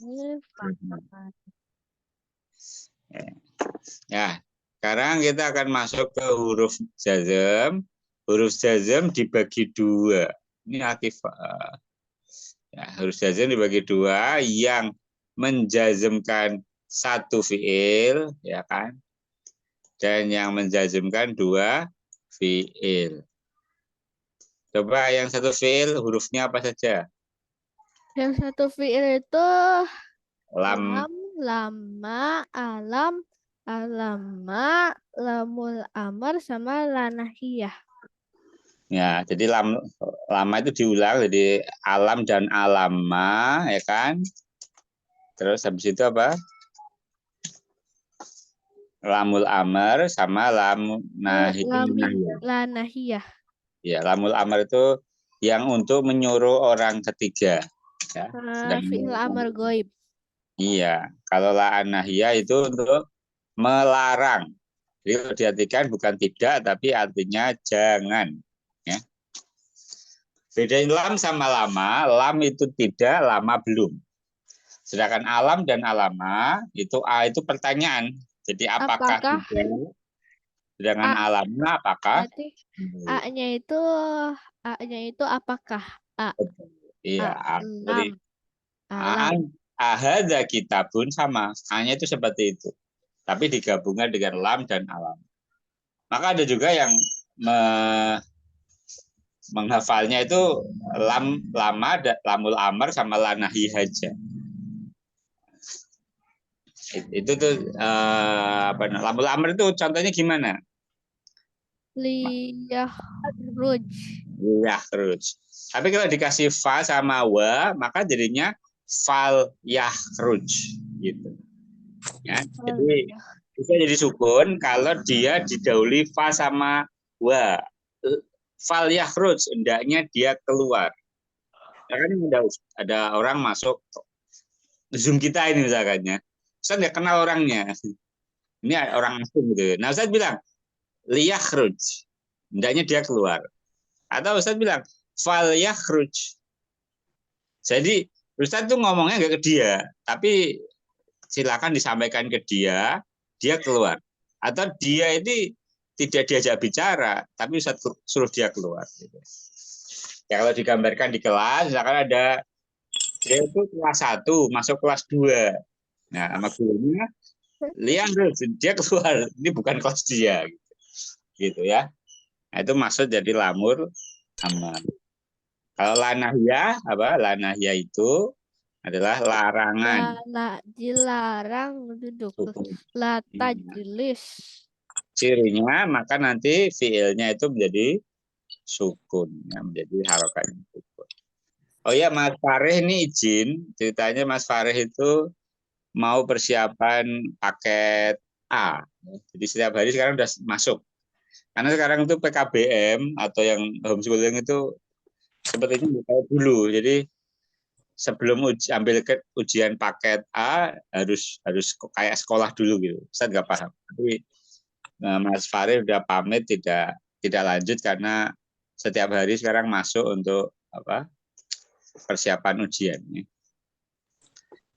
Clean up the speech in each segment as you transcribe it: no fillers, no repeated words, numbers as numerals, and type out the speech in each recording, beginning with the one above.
Fa'al. Ya, sekarang kita akan masuk ke huruf jazm. Huruf jazm dibagi dua. Ini akifah. Ya, huruf jazm dibagi dua, yang menjazmkan satu fiil, ya kan, dan yang menjazmkan dua fiil. Coba yang satu fiil hurufnya apa saja? Yang satu fiil itu Lam. lam, lama, alam, alama, lamul amar, sama lanahiyah. Ya, jadi lama itu diulang jadi alam dan alama, ya kan? Terus habis itu apa? Lamul amar sama lam nahiyah. Lanahiyah. Ya, lamul amar itu yang untuk menyuruh orang ketiga. Ya, Fiil amar goib. iya, kalau la nahiyah itu untuk melarang. Jadi kalau diartikan bukan tidak, tapi artinya jangan. Ya. Bedain lam sama lama, lam itu tidak, lama belum. Sedangkan alam dan alama itu A itu pertanyaan. Jadi apakah Apakah tidak? Sedangkan A alamnya apakah? berarti A-nya itu A-nya itu apakah? A, A, Iya, lam, jadi alam. ahada kita pun sama. A-nya itu seperti itu. Tapi digabungkan dengan lam dan alam. Maka ada juga yang menghafalnya itu lama, lamul amar sama lanahi haja. Itu tuh apa lamul amar itu contohnya gimana? Liyahruj. Ya terus. Tapi kalau dikasih fa sama wa, maka jadinya fal yahruj gitu. Ya, jadi bisa jadi sukun kalau dia didahului fa sama wa. Fal yahruj, hendaknya dia keluar. Ya kan ada orang masuk Zoom kita ini misalkannya. Ustaz nggak kenal orangnya. Ini orang asing gitu. Nah Ustaz bilang, liyakhruj. Hendaknya dia keluar. Atau Ustaz bilang, fal yakhruj. Jadi Ustaz tuh ngomongnya nggak ke dia, tapi silakan disampaikan ke dia keluar. Atau dia ini tidak diajak bicara, tapi Ustaz suruh dia keluar. Gitu. Ya kalau digambarkan di kelas, misalkan ada dia itu kelas 1 masuk kelas 2. Nah, sama gurunya lihat dia keluar, ini bukan kelas dia gitu ya. Nah, itu maksud jadi lamur aman. Kalau lanahya apa? Lanahya itu adalah larangan. Dilarang duduk. La tajlis. Cirinya maka nanti fiilnya itu menjadi sukun, ya, menjadi harokat sukun. Oh ya, Mas Farih ini izin, ceritanya Mas Farih itu mau persiapan paket A. Jadi setiap hari sekarang udah masuk. Karena sekarang itu PKBM atau yang homeschooling itu sepertinya kayak dulu. Jadi sebelum ambil ujian paket A harus kayak sekolah dulu gitu. Saya nggak paham. Tapi Mas Farid udah pamit tidak lanjut karena setiap hari sekarang masuk untuk apa persiapan ujian.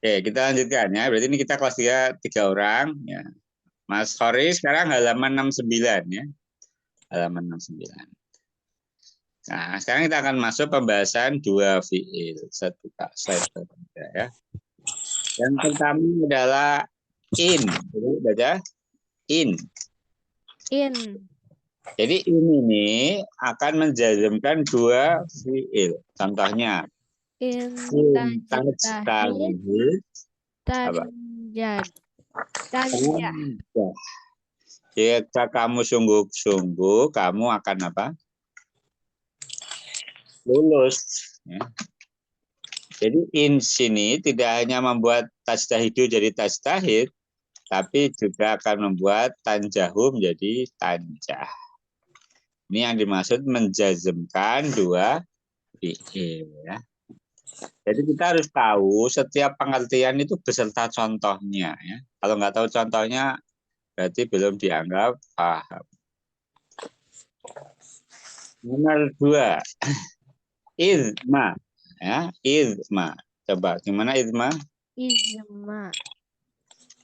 Oke, kita lanjutkan ya. Berarti ini kita kelas 3 orang ya. Mas Khori sekarang halaman 69 ya. Halaman 69. Nah, sekarang kita akan masuk pembahasan dua fiil. Satu slide ya. Yang pertama adalah in. Jadi baca in. In. Jadi ini akan menjazmkan dua fiil. Contohnya In tajtahid apa? tanjad. Tanjah. Jika kamu sungguh-sungguh, kamu akan apa? Lulus. Ya. Jadi in sini tidak hanya membuat tajtahidu jadi tajtahid, tapi juga akan membuat tanjahu menjadi tanjah. Ini yang dimaksud menjazmkan dua fiil. Ya. Jadi kita harus tahu setiap pengertian itu beserta contohnya. Ya. Kalau nggak tahu contohnya, berarti belum dianggap paham. Nomor 2, izma. Ya, izma. Coba gimana izma? Ijma.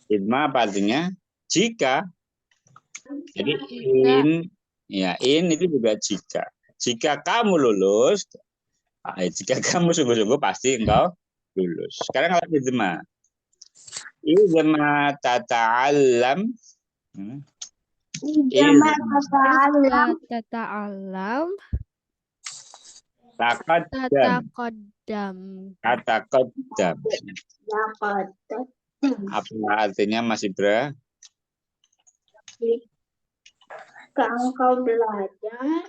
Ijma apa artinya? Jika. Jadi Jika. in itu juga jika. Jika kamu lulus, jika kamu sungguh-sungguh pasti engkau lulus. Sekarang kalau ijma. Ijma tata'allam. Ijma tata'allam. Tataqaddam. Tataqaddam. Apa artinya Mas Ibra? Jika engkau belajar,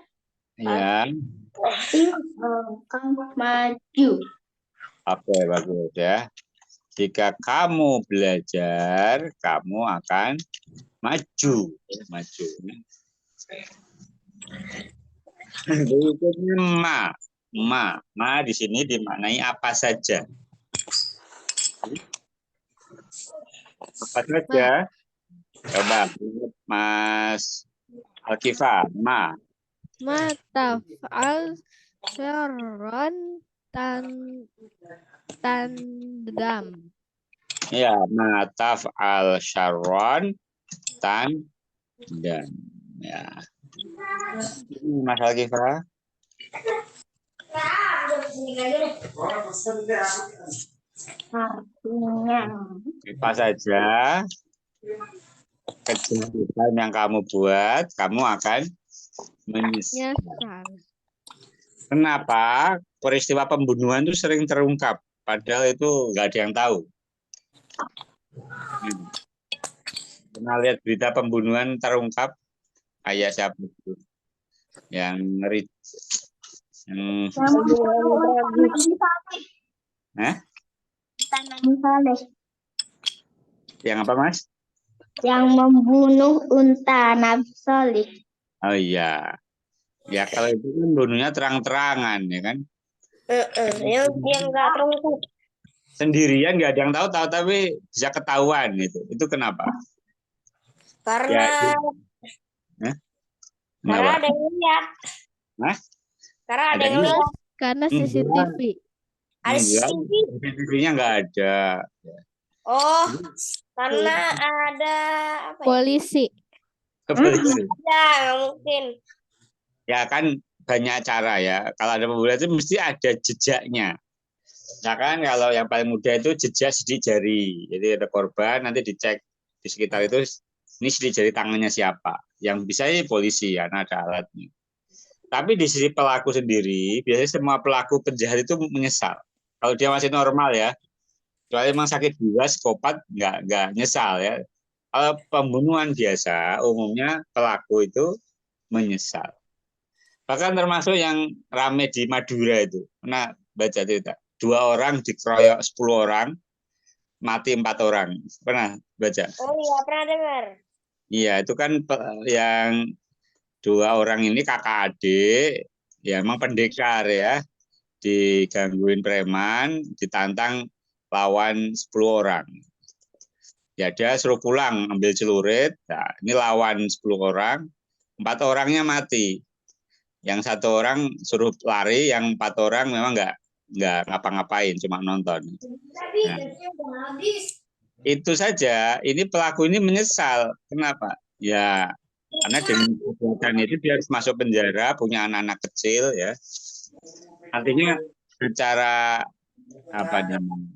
Ya. pasti engkau maju. Oke, bagus ya. Jika kamu belajar, kamu akan maju. Maju. Berikutnya ma di sini dimaknai apa saja. Apa saja? Coba Mas Alkifa, ma Taf'al syarran tandam. Ya, ma taf'al syarran tandam. Ya. Mas Alkifa. Artinya Apa saja kejahatan yang kamu buat, kamu akan menyesal. Kenapa peristiwa pembunuhan itu sering terungkap, padahal itu nggak ada yang tahu. Pernah lihat berita pembunuhan terungkap, kayak siapa itu? Yang ngeri. Yang apa, Mas? Yang membunuh unta Nabi Solih. Oh iya. Ya kalau itu kan bunuhnya terang-terangan, ya kan? Yang nggak terungkap. Sendirian nggak ada yang tahu, tapi bisa ketahuan gitu. Itu kenapa? Karena Kenapa? ada yang lihat. Hah? Karena ada yang lihat. Karena CCTV. Ada CCTV. CCTV-nya nggak ada. Oh, karena ada apa ya? Polisi. Kepolisian. Ya, nggak mungkin. Ya kan banyak cara ya. Kalau ada pembunuhan itu mesti ada jejaknya. Nah kan kalau yang paling mudah itu jejak sidik jari. Jadi ada korban nanti dicek di sekitar itu ini sidik jari tangannya siapa. Yang bisa ini polisi karena ada alatnya. Tapi di sisi pelaku sendiri biasanya semua pelaku penjahat itu menyesal. Kalau dia masih normal ya. Kecuali memang sakit jiwa, psikopat nggak nyesal ya. Kalau pembunuhan biasa umumnya pelaku itu menyesal. Bahkan termasuk yang rame di Madura itu. Pernah baca cerita. 2 orang dikeroyok 10 orang, mati 4 orang. Pernah baca? Oh iya, pernah dengar. Iya, itu kan yang 2 orang ini kakak adik, ya emang pendekar ya. Digangguin preman, ditantang lawan 10 orang. Ya dia suruh pulang, ambil celurit. Nah, ini lawan 10 orang, 4 orangnya mati. Yang 1 orang suruh lari, yang 4 orang memang nggak ngapa-ngapain, cuma nonton. Nah, itu saja. Ini pelaku ini menyesal. Kenapa? Ya karena dengan perbuatan itu dia harus masuk penjara, punya anak-anak kecil ya. Artinya secara apa namanya?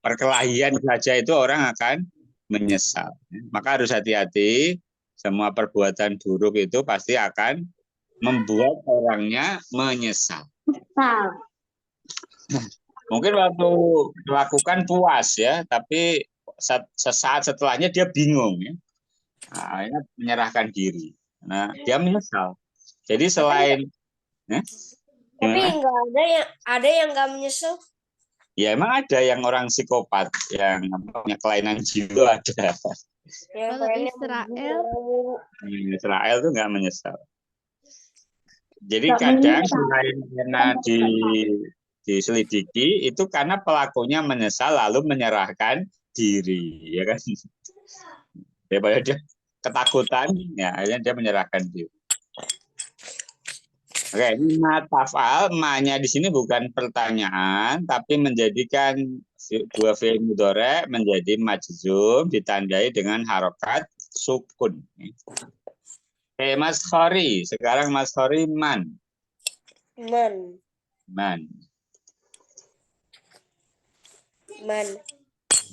Perkelahian saja itu orang akan menyesal. Maka harus hati-hati. Semua perbuatan buruk itu pasti akan membuat orangnya menyesal. Mungkin waktu melakukan puas ya, tapi sesaat setelahnya dia bingung ya. Nah, ini menyerahkan diri. Nah, dia menyesal. Jadi selain tapi nggak ada yang nggak menyesal. Ya emang ada yang orang psikopat yang punya kelainan jiwa ada. Kalau Israel tuh nggak menyesal. Jadi kadang selain karena diselidiki itu karena pelakunya menyesal lalu menyerahkan diri, ya kan? Daripada dia ketakutan, ya akhirnya dia menyerahkan diri. Oke, ini ma taf'al, ma-nya di sini bukan pertanyaan, tapi menjadikan dua fi'il mudhari menjadi majzum ditandai dengan harokat sukun. Oke, Mas Khori. Sekarang Mas Khori man. Man. Man. Man. Man.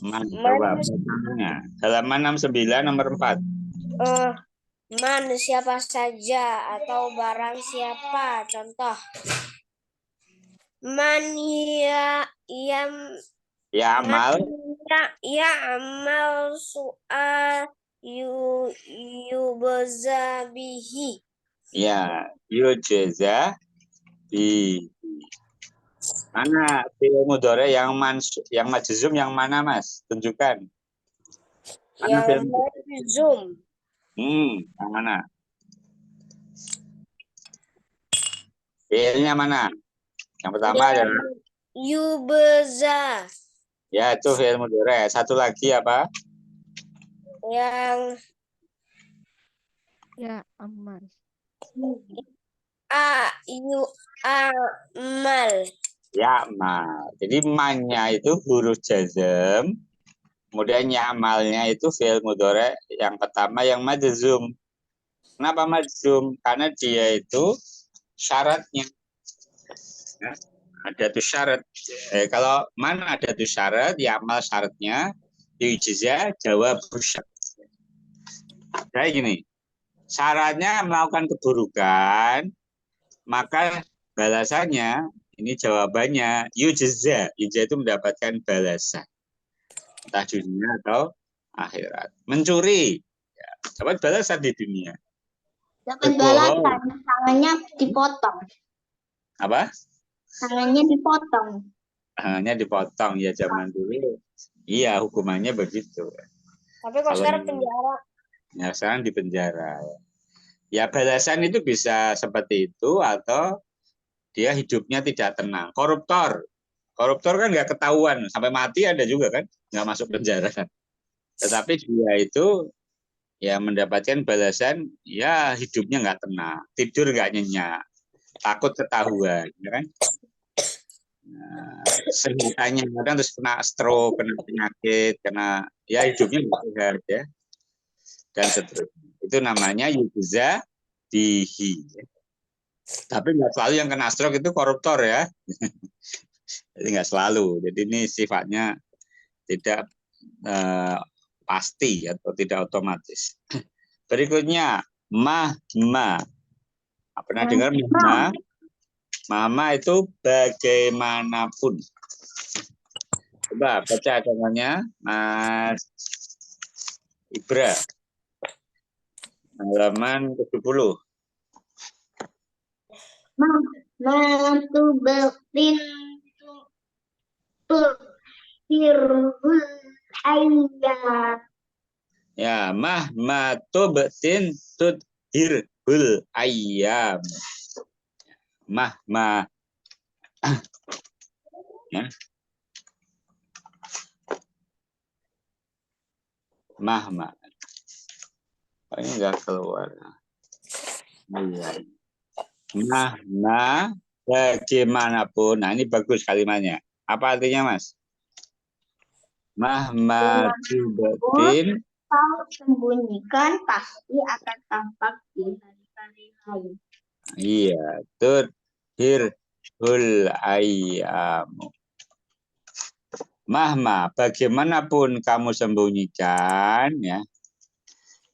Man. Coba bacanya. Halaman 69 nomor 4. Man siapa saja atau barang siapa. Contoh. Man Ya amal. ya amal soal yubza bihi. Ya, yujza bi. Mana fi'il mudhari yang majzum yang mana, Mas? Tunjukkan. Mana Yang fi'il majzum. yang mana? Fi'ilnya mana? Yang pertama adalah Yubza. ya itu fi'il mudhari. Satu lagi apa? Yang Ya aman. amal. Ya amal. Jadi man-nya itu huruf jazm. Kemudian nyamalnya itu fi'il mudhari yang pertama yang majzum. Kenapa majzum? Karena dia itu syaratnya. Ya, ada tuh syarat. Kalau mana ada tuh syarat, ya amal syaratnya, yujza jawab syarat. Kayak gini, syaratnya melakukan keburukan, maka balasannya, ini jawabannya, yujza. Yujza itu mendapatkan balasan. Entah dunia atau akhirat. Mencuri, ya, dapat balasan di dunia. Dapat balasan, tangannya dipotong. Apa? Tangannya dipotong. Tangannya dipotong, ya zaman dulu. Iya, hukumannya begitu. Tapi kalau sekarang penjara. Ya, sekarang di penjara. Ya, balasan itu bisa seperti itu atau dia hidupnya tidak tenang. Koruptor kan nggak ketahuan sampai mati, ada juga kan nggak masuk penjara. Tetapi dia itu ya mendapatkan balasan, ya hidupnya nggak tenang, tidur nggak nyenyak, takut ketahuan, ya kan? Nah, sehatnya kadang terus kena stroke, kena penyakit, kena ya hidupnya nggak sehat ya, dan seterusnya. Itu namanya yujza bihi. Tapi nggak selalu yang kena stroke itu koruptor ya. Jadi nggak selalu. Jadi ini sifatnya tidak pasti atau tidak otomatis. Berikutnya mahma. Pernah dengar mahma? Mahma itu bagaimanapun. Coba baca contohnya, Mas Ibra. Halaman 70. Mantu betin tuhirul ayat. Ya, mahma tubatin tudhirhul ayyam. Mahma. Ya. Mahma. Oh, ini enggak keluar. Iya. Mahma bagaimanapun. Nah, ini bagus kalimatnya. Apa artinya, Mas? Mahma tubatin. Kau sembunyikan pasti akan tampak di hari-hari lain. Iya, tudhirhul ayyamu. Mahma, bagaimanapun kamu sembunyikan, ya.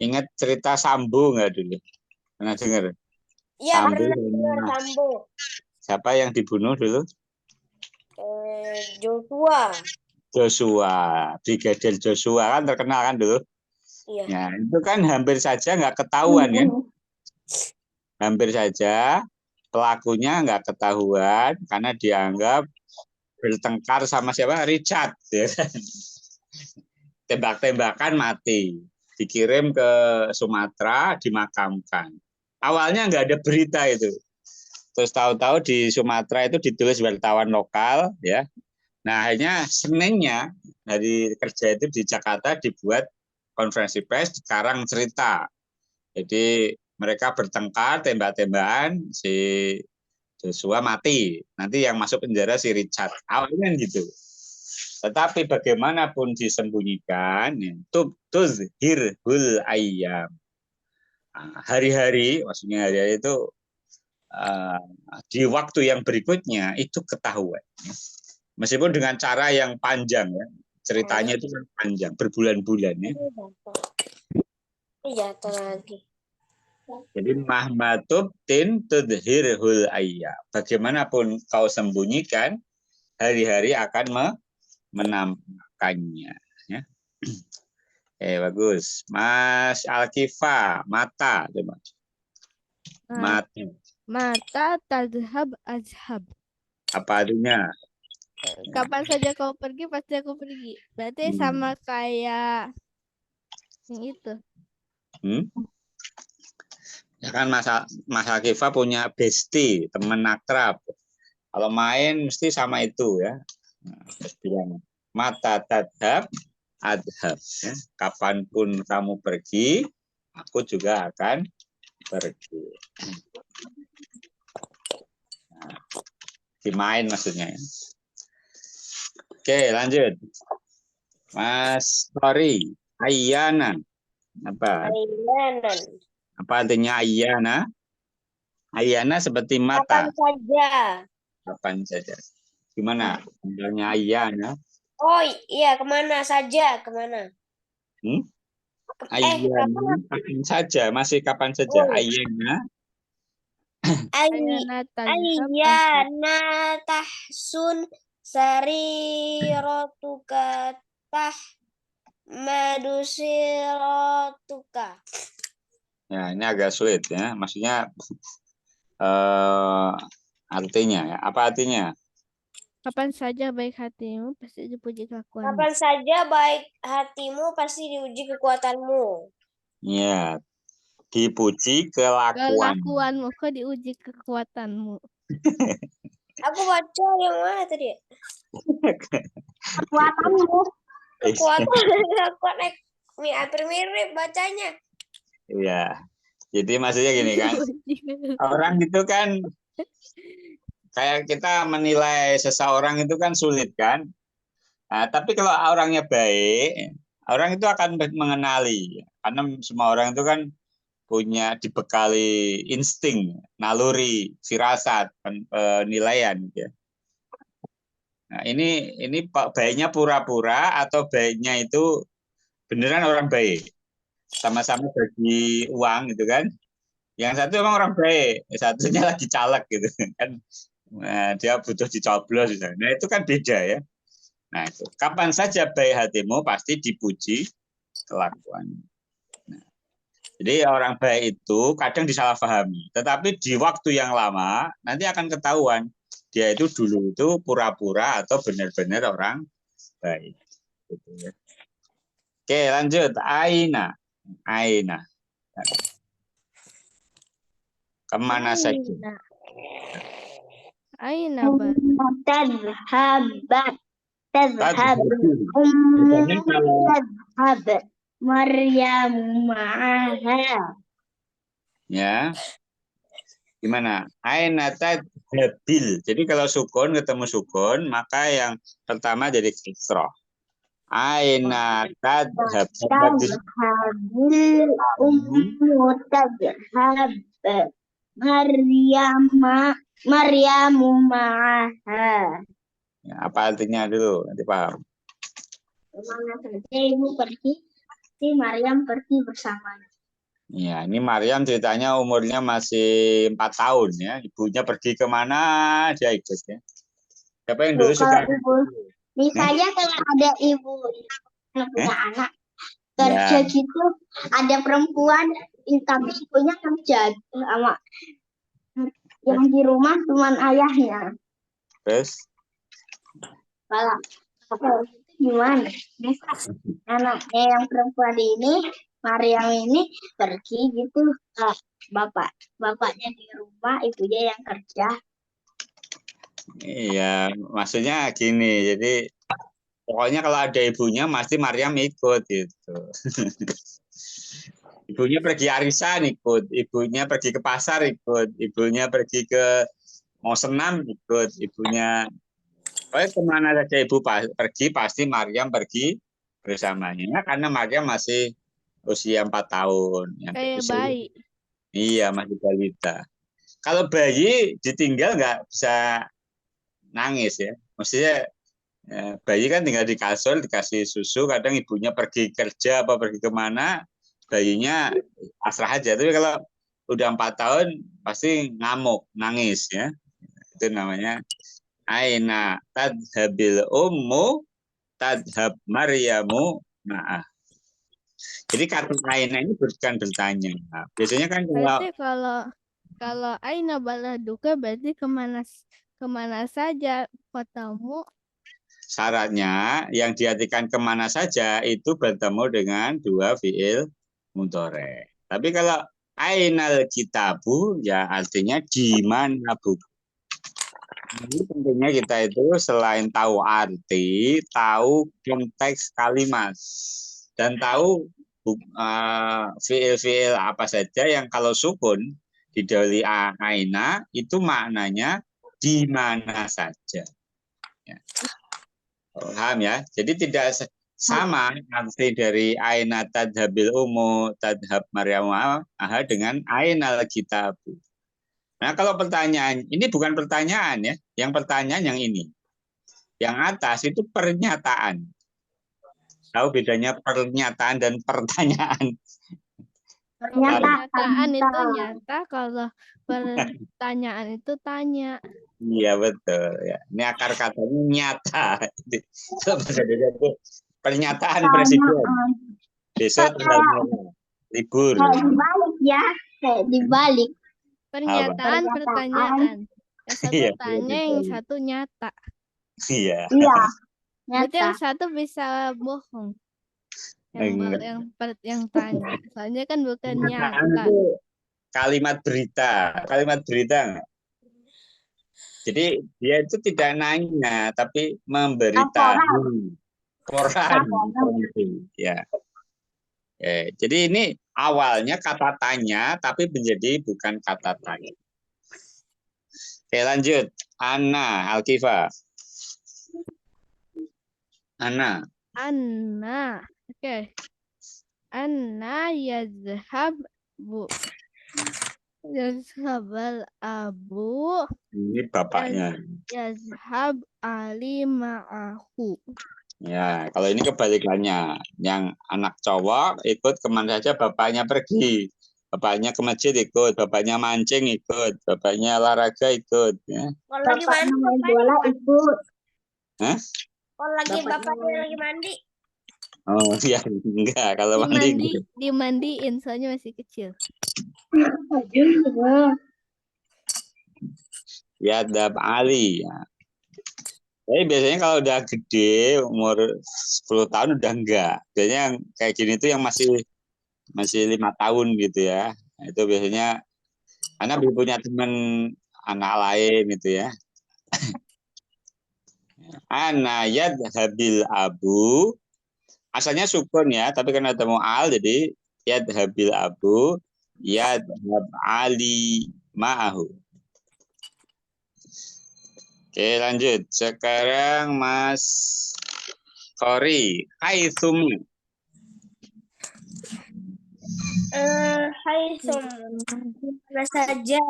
Ingat cerita Sambo nggak dulu? Pernah dengar? Iya, Sambo. Sambo. Siapa yang dibunuh dulu? Joshua, Brigadir Joshua kan terkenal kan dulu. Iya. Ya, itu kan hampir saja nggak ketahuan ya. Hampir saja pelakunya nggak ketahuan karena dianggap bertengkar sama siapa? Richard. Ya. Tembak-tembakan mati. Dikirim ke Sumatera, dimakamkan. Awalnya nggak ada berita itu. Terus tahu-tahu di Sumatera itu ditulis wartawan lokal, ya. Nah, akhirnya Seninnya hari kerja itu di Jakarta dibuat konferensi pers, sekarang cerita. Jadi mereka bertengkar, tembak-tembakan, si Joshua mati. Nanti yang masuk penjara si Richard. Awalnya gitu. Tetapi bagaimanapun disembunyikan, tuzhirul ayyam. Hari-hari, maksudnya hari-hari itu di waktu yang berikutnya itu ketahuan. Meskipun dengan cara yang panjang ya. Ceritanya itu kan panjang, berbulan-bulan ya. Jatuh lagi. Jadi mahmatub tin tudhirhul ayyam. Bagaimanapun kau sembunyikan, hari-hari akan menampakkannya. Ya. Bagus. Mas Alkifa, mata. Coba. Mata. Mata tadhab azhab. Apa artinya? Kapan saja kau pergi, pasti aku pergi. Berarti sama kayak yang itu. Ya kan Mas Alkifa punya bestie, teman akrab. Kalau main mesti sama itu ya. Mata tadhab adhab. Ya. Kapanpun kamu pergi, aku juga akan pergi. Nah, dimain maksudnya. Oke, lanjut. Mas Tori, ayyanan. Apa? Ayyanan. Apa artinya ayyana? Ayyana seperti Kapan mata. saja. Kapan saja. Gimana? Contohnya ayyana. Oh iya, kemana saja? Kemana? Ayyana, kapan saja. Masih kapan saja. Ayyana. Ayyana tahsun sarirotuka madusiratuka. Ya, ini agak sulit ya. Maksudnya artinya ya. Apa artinya? Kapan saja baik hatimu, pasti dipuji kelakuanmu. Kapan saja baik hatimu, pasti diuji kekuatanmu. Ya, dipuji kelakuanmu. Kok diuji kekuatanmu? Aku baca yang mana tadi? Kekuatanmu. Kekuatan hampir mirip bacanya. Iya. Jadi maksudnya gini kan. Orang itu kan kayak kita menilai seseorang itu kan sulit kan. Nah, tapi kalau orangnya baik, orang itu akan mengenali. Karena semua orang itu kan punya dibekali insting, naluri, firasat, penilaian. Ya. Nah, ini baiknya pura-pura atau baiknya itu beneran orang baik. Sama-sama bagi uang gitu kan. Yang satu emang orang baik, satunya lagi caleg gitu kan. Nah, dia butuh dicoblos. Nah, itu kan beda ya. Nah, itu. Kapan saja baik hatimu pasti dipuji kelakuannya. Nah, jadi orang baik itu kadang disalahpahami, tetapi di waktu yang lama nanti akan ketahuan dia itu dulu itu pura-pura atau benar-benar orang baik. Gitu ya. Oke, lanjut. Aina. Kemana saja? Aina Tadhhab Maryam ma'aha. Ya. Gimana? Aina tadhabil. Jadi kalau sukun ketemu sukun, maka yang pertama jadi kisroh. Aina tadhabil ummu tadhhab Maryamu ma'aha. Ya, apa artinya dulu? Nanti paham. Kemana saja ibu pergi, si Maryam pergi bersamanya. Ya, ini Maryam ceritanya umurnya masih 4 tahun ya. Ibunya pergi kemana dia ikut ya. Siapa yang dulu suka? Misalnya kalau ada ibu yang punya anak kerja gitu, ada perempuan tapi ibunya kerja sama yang di rumah cuma ayahnya. Terus? Kalau itu gimana? Anaknya yang perempuan ini, Maryam ini pergi gitu, bapaknya di rumah, ibunya yang kerja. Iya, maksudnya gini. Jadi pokoknya kalau ada ibunya, pasti Maryam ikut gitu. Ibunya pergi arisan ikut, ibunya pergi ke pasar ikut, ibunya pergi ke mau senam ikut ibunya. Pokoknya kemana saja ibu pergi, pasti Maryam pergi bersamanya karena Maryam masih usia 4 tahun. Yang Kayak disuruh, bayi. iya masih balita. Kalau bayi ditinggal nggak bisa nangis ya. Maksudnya bayi kan tinggal di kasur, dikasih susu, kadang ibunya pergi kerja apa pergi kemana, bayinya pasrah aja. Tapi kalau udah 4 tahun pasti ngamuk, nangis ya. Itu namanya aina tadhabil ummu tadhab Maryamu ma'ah. Jadi kata aina ini bukan bertanya. Nah, biasanya kan Berarti kalau aina baladuka berarti kemana saja kotamu. syaratnya yang diartikan kemana saja itu bertemu dengan dua fiil mudhari. Tapi kalau ainal kitabu ya artinya di mana buku. Ini pentingnya kita itu selain tahu arti, tahu konteks kalimat dan tahu fiil-fiil apa saja yang kalau sukun didahului aina itu maknanya di mana saja. Ya. Paham ya? Jadi tidak sama arti dari aina tadhabil umu tadhab Maryam dengan ainal kitabu. Nah, kalau pertanyaan, ini bukan pertanyaan ya. Yang pertanyaan yang ini. Yang atas itu pernyataan. Tahu bedanya pernyataan dan pertanyaan? Pernyataan itu nyata, kalau pertanyaan itu tanya. Iya, betul. Ya. Ini akar katanya nyata. Pernyataan presiden. Besok tanggal berapa? Libur. Kayak dibalik ya, kayak dibalik. Pernyataan, pertanyaan. Yang satu Iya, tanya, iya, yang betul. satu nyata. Iya. Iya, Berarti nyata. yang satu bisa bohong. Yang tanya. Soalnya kan bukan Pernyataan nyata. itu kalimat berita. Kalimat berita enggak? Jadi dia itu tidak nanya, tapi memberitahu. Koran. Ya. Jadi ini awalnya kata tanya, tapi menjadi bukan kata tanya. Oke, lanjut. Ana, Alkifa. Ana. Anna. Oke. Anna yazhabal abu. Ini bapaknya. Yazhab ali ma'ahu. Ya, kalau ini kebalikannya. Yang anak cowok ikut kemana saja bapaknya pergi. Bapaknya ke masjid ikut, bapaknya mancing ikut, bapaknya olahraga ikut. Ya. Kalau lagi Bapaknya mandi, main bola ikut. Hah? kalau bapaknya lagi mandi, Oh ya, enggak. Kalau mandi enggak. Dimandiin soalnya masih kecil. Ya, Dab Ali. Ya. Tapi biasanya kalau udah gede, umur 10 tahun udah enggak. Biasanya yang kayak gini tuh yang masih 5 tahun gitu ya. Nah, itu biasanya karena belum punya teman anak lain gitu ya. Ana yadhabil abu. Asalnya sukun ya, tapi karena ketemu al jadi yadhabil abu yadhab ali ma'ahu. Oke, lanjut. Sekarang Mas Kori, haitsum. hai mana saja.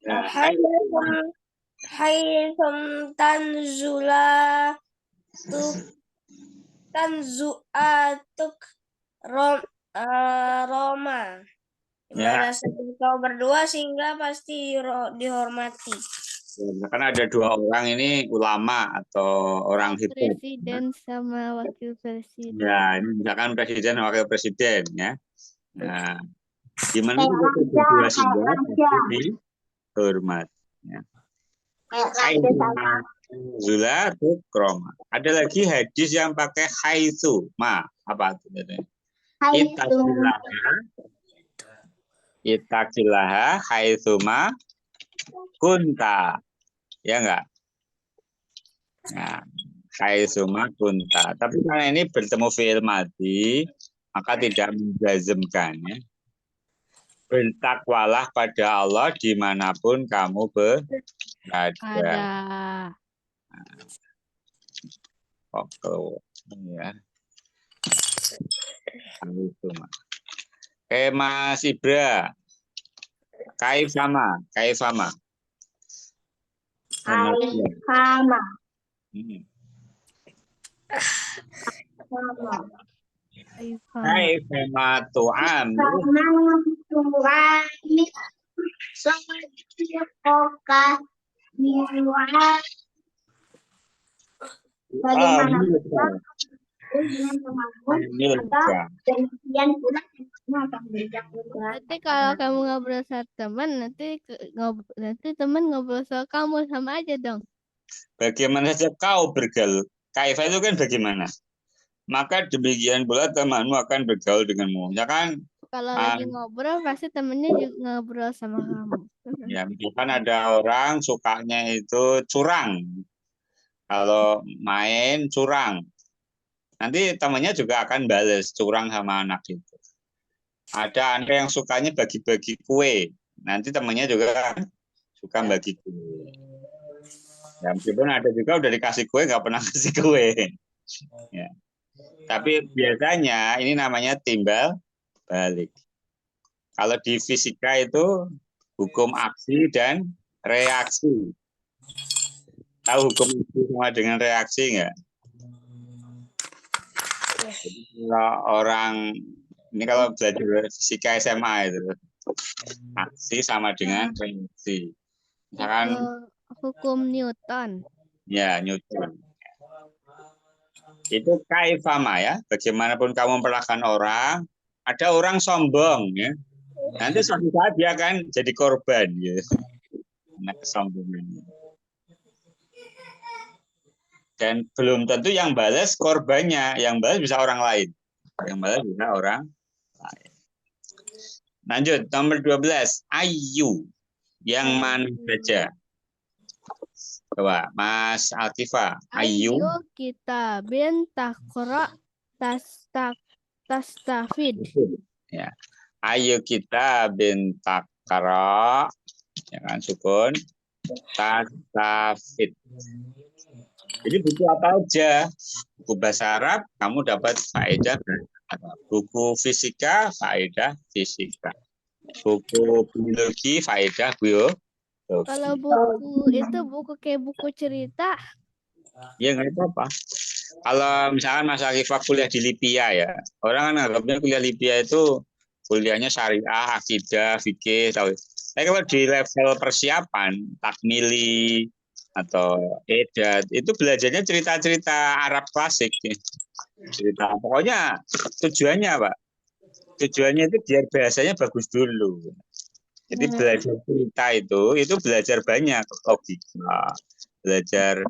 Ya, Hai tanzula tanzuatuk Roma. Gimana saja kau berdua sehingga pasti dihormati. Karena ada dua orang ini ulama atau orang hebat. Presiden sama wakil presiden. Ya, ini misalkan presiden wakil presiden ya. Nah, gimana Kayak kita raja, berdua kayak sehingga raja. dihormat. Ya. Kayak raja sama. Zula tukroma. Ada lagi hadis yang pakai haitsu. Apa itu? Ittaqillaha haitsuma kunta. Ya enggak? Nah, haitsuma kunta. Tapi karena ini bertemu fi'il madhi, maka tidak menjazmkan ya. Bertakwalah pada Allah dimanapun kamu berada. Ada. Oke, ya. Itu, Mas. Oke, Mas Ibra. Kaif sama. Sama. Sama. Kaif sama tu'am. Bagaimana Nanti kalau kamu ngobrol sama teman, nanti teman ngobrol sama kamu sama aja dong. Bagaimana saja kau bergaul. Kaif itu kan bagaimana? Maka demikian pula temanmu akan bergaul denganmu. Ya kan? Kalau lagi ngobrol pasti temennya juga ngobrol sama kamu. Ya, misalkan ada orang sukanya itu curang. Kalau main curang, nanti temannya juga akan bales curang sama anak itu. Ada anak yang sukanya bagi-bagi kue, nanti temannya juga suka bagi kue. Ya, meskipun ada juga udah dikasih kue nggak pernah kasih kue. Ya. Tapi biasanya ini namanya timbal balik. Kalau di fisika itu hukum aksi dan reaksi. Tahu hukum aksi sama dengan reaksi nggak? Jadi kalau orang ini kalau belajar fisika SMA itu aksi sama dengan reaksi. Misalkan Hukum Newton. Ya, Newton. Itu kaifama ya. Bagaimanapun kamu memperlakukan orang, ada orang sombong ya. Nanti suatu saat dia akan jadi korban ya. Nah, kesombongan. Dan belum tentu yang balas korbannya, yang balas bisa orang lain. Yang balas bisa orang lain. Lanjut, nomor 12. Ayu. Yang mana saja? Coba, Mas Alkifa. Ayu. Kita bin takra tastafid. Ya. Ayu kita bin takra. Ya kan, sukun. Tastafid. Jadi buku apa aja? Buku bahasa Arab, kamu dapat faedah bahasa Arab. Buku fisika, faedah fisika. Buku biologi, faedah biologi. Kalau buku itu buku kayak buku cerita. Ya nggak apa-apa. Kalau misalkan Mas Akifah kuliah di Libya ya, orang kan anggapnya kuliah Libya itu kuliahnya syariah, akidah, fikih, tahu. Tapi kalau di level persiapan, takmili atau edat, itu belajarnya cerita-cerita Arab klasik. Cerita. Pokoknya tujuannya Pak. Tujuannya itu biar bahasanya bagus dulu. Jadi belajar cerita itu belajar banyak logika, belajar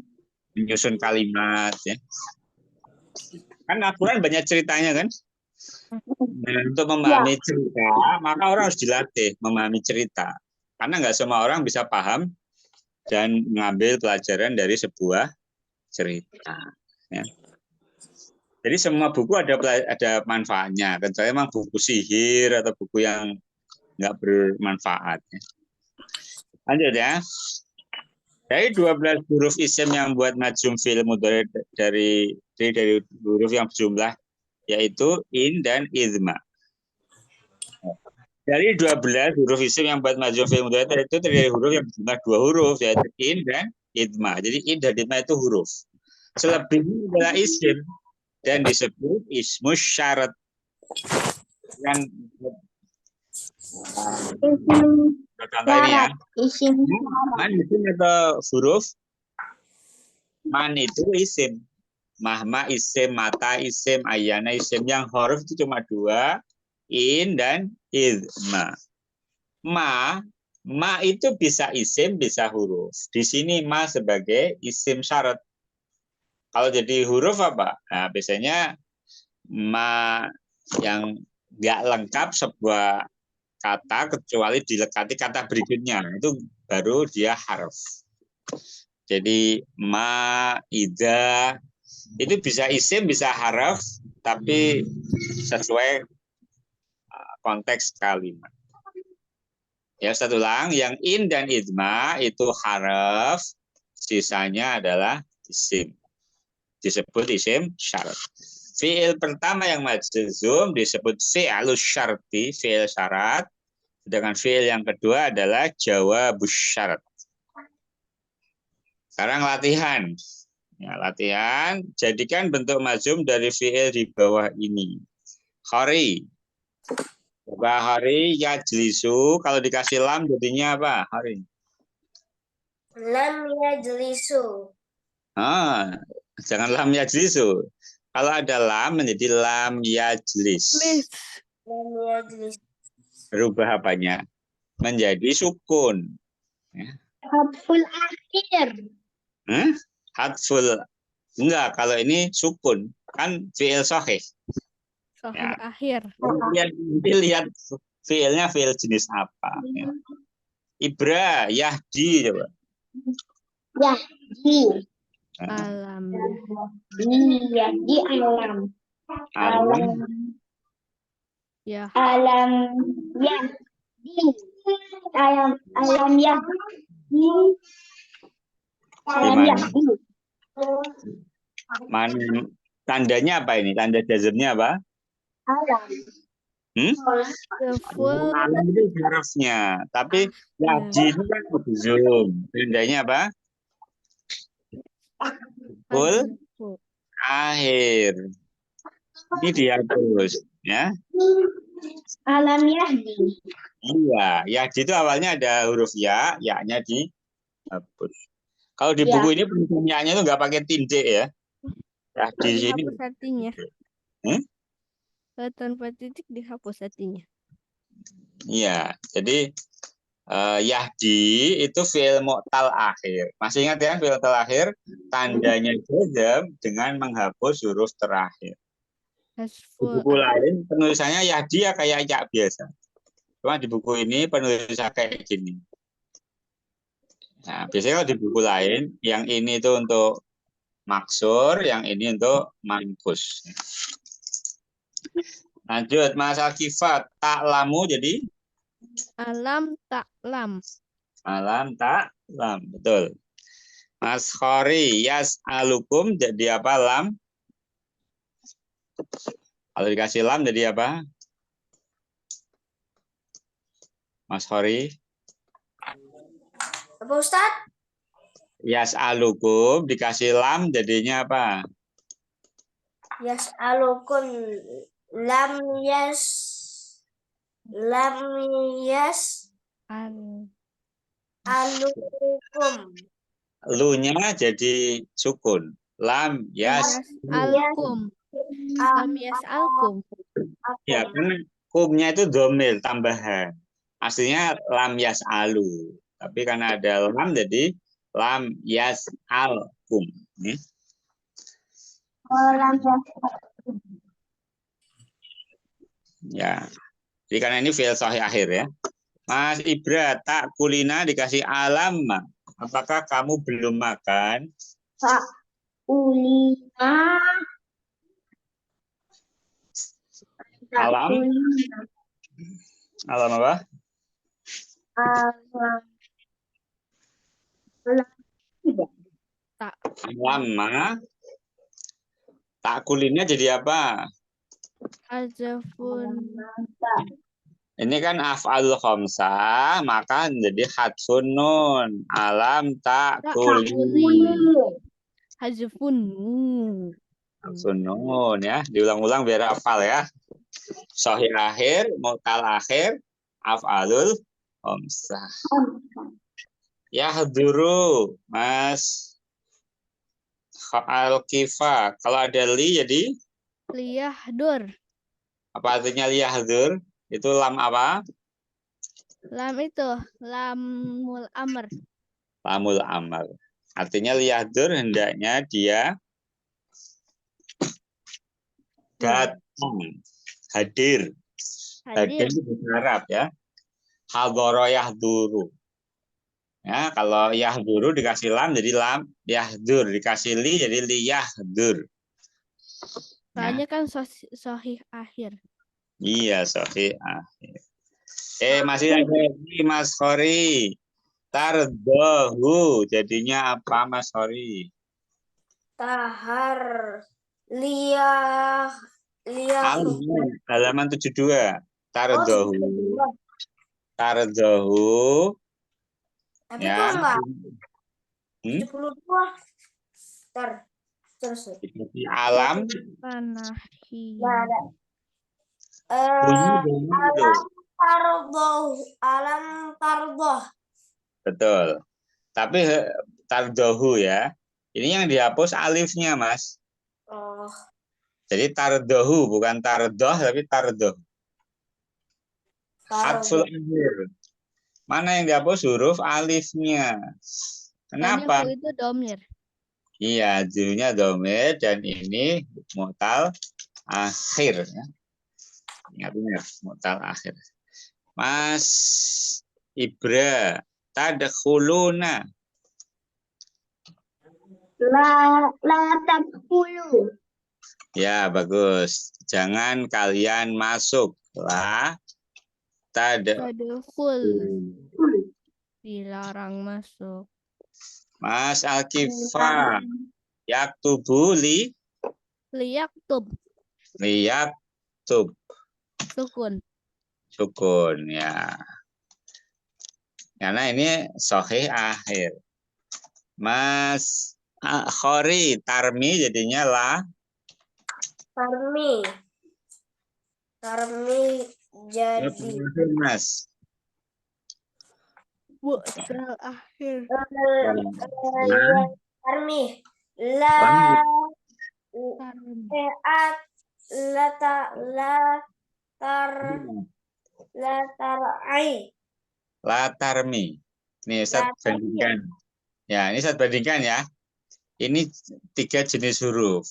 menyusun kalimat ya. Kan Al-Quran banyak ceritanya kan. Nah, untuk memahami cerita, maka orang harus dilatih memahami cerita. Karena nggak semua orang bisa paham dan mengambil pelajaran dari sebuah cerita. Ya. Jadi semua buku ada manfaatnya. Kecuali memang buku sihir atau buku yang nggak bermanfaat. Ya. Lanjut ya. Dari 12 huruf isim yang buat majzum fi'il mudhari dari huruf yang berjumlah yaitu in dan idma. Dari 12 huruf isim yang buat majzum fi'il mudhari itu terdiri dari huruf yang berjumlah 2 huruf yaitu in dan idma. Jadi in dan idma itu huruf. Selebihnya adalah isim dan disebut ismus syarat. Yang contoh ini ya. Man isim atau huruf? Man itu isim. Mahma isim, mata isim, ayana isim. Yang huruf itu cuma 2, in dan idma. Ma itu bisa isim, bisa huruf. Di sini ma sebagai isim syarat. Kalau jadi huruf apa? Nah, biasanya ma yang nggak lengkap sebuah kata kecuali dilekati kata berikutnya. Itu baru dia harf. Jadi ma, ida, itu bisa isim, bisa harf, tapi sesuai konteks kalimat. Ya, satu ulang. Yang in dan idma itu harf, sisanya adalah isim. Disebut isim syarat. Fi'il pertama yang majzum disebut fi'lus syarti, fi'il syarat. Sedangkan fi'il yang kedua adalah jawabus syarat. Sekarang latihan. Ya, latihan. Jadikan bentuk majzum dari fi'il di bawah ini. Khari. Coba hari yajlisu. Kalau dikasih lam jadinya apa? Hari. Lam yajlisu. Jangan lam yajlisu. Kalau ada lam menjadi lam yajlis. Lam yajlis. Berubah apanya? Menjadi sukun. Ya. Hatful akhir. Hatful. Enggak, kalau ini sukun. Kan fi'il sahih. Sahih Ya. akhir. Lihat fi'ilnya fi'il jenis apa. Ya. Ibra, yahdi. Coba. Yahdi. Alam. Yahdi alam. Alam. Ya. Alam yahdi. Alam yahdi. Alam Gimana? yahdi. Mana tandanya apa ini? Tanda jazmnya apa? Alam. Full. Alam itu harusnya, tapi yahdi itu kan zoom. Tandanya apa? Full akhir. Ini dihapus, ya. Alam yahdi. Iya, yahdi itu awalnya ada huruf ya, ya-nya dihapus. Kalau di Ya. buku ini penulisannya itu nggak pakai tindik ya. Ya di sini. Dihapus artinya. Hmm? Kalau tanpa titik dihapus artinya. Iya, jadi yahdi itu fi'il mu'tal akhir. Masih ingat ya fi'il mu'tal akhir? Tandanya jazm dengan menghapus huruf terakhir. Di Hasful. buku lain penulisannya yahdi ya kayak ya biasa. Cuma di buku ini penulisannya kayak gini. Nah, biasanya kalau di buku lain, yang ini itu untuk maksur, yang ini untuk mankus. Lanjut, Mas Alkifat, taklamu jadi? Alam taklam. Alam taklam, betul. Mas Khori, yas'alukum jadi apa lam? Kalau dikasih lam jadi apa? Mas Khori? Apa Ustadz? Yas'alukum dikasih lam jadinya apa? Yas'alukun lam yas Al. alukum. Lu-nya jadi sukun. Lam Alkum. Lam yas'alkum. Ya, karena kumnya itu domir tambahan. Aslinya lam yas'alu. Tapi karena ada lam jadi lam yas'alkum. Lam Ya. Jadi karena ini fi'il sahih akhir ya. Mas Ibra, tak kulina dikasih alam. Apakah kamu belum makan? ulina. Alam? Alam apa? Alam. Lama. Tak kulinnya jadi apa? Azafun. Ini kan af'alul khamsah, maka jadi hadfun nun. Alam tak kulin. Hazfun. Hadfun nun ya. Diulang-ulang biar hafal ya. Sahih akhir, mu'tal akhir, af'alul khamsah. Yahduru, Mas Al-Kifa. Kalau ada li jadi? Liyahdur. Apa artinya liyahdur? Itu lam apa? Lam itu. Lamul amr. Lamul amr. Artinya liyahdur hendaknya dia datang. Hadir. Hadir itu bahasa Arab ya. Hadoro yahduru. Ya, kalau yahduru dikasih lam jadi lam yahdur, dikasih li jadi liyahdur. Soalnya kan sahih akhir. Iya, sahih akhir. Masih ada lagi Mas Khori. Tardohu. Jadinya apa Mas Khori? Tahar. Liah. Liah. Halaman 72. Tardohu. Oh, Tardohu. tapi Ya. kok enggak? 72. Hmm? Terus. Di alam. Panahi. Nggak ada. Bunyi itu. Alam tardoh. Betul. Tapi tardohu ya. Ini yang dihapus alifnya, Mas. Oh, Jadi tardohu, bukan tardoh, tapi tardoh. Hatful akhir. Mana yang dihapus huruf alifnya? Kenapa? Soalnya itu domir. Iya, judulnya domir dan ini mu'tal akhir. Ya. Ingat-ingat, mu'tal akhir. Mas Ibra, tadkhuluna. La tadkhulu. Ya, bagus. Jangan kalian masuk. Tadkhul. Dilarang masuk. Mas Alkifa, yaktubu Liyaktub. liyaktub. Sukun. Sukun, ya. Karena ini sahih akhir. Mas Khori, tarmi jadinya Tarmi jadi Mas. Mu'tal akhir. Tarmi la at la tarai La tarmi. Nih, Ustaz bandingkan. Ya, ini Ustaz bandingkan ya. Ini 3 jenis huruf.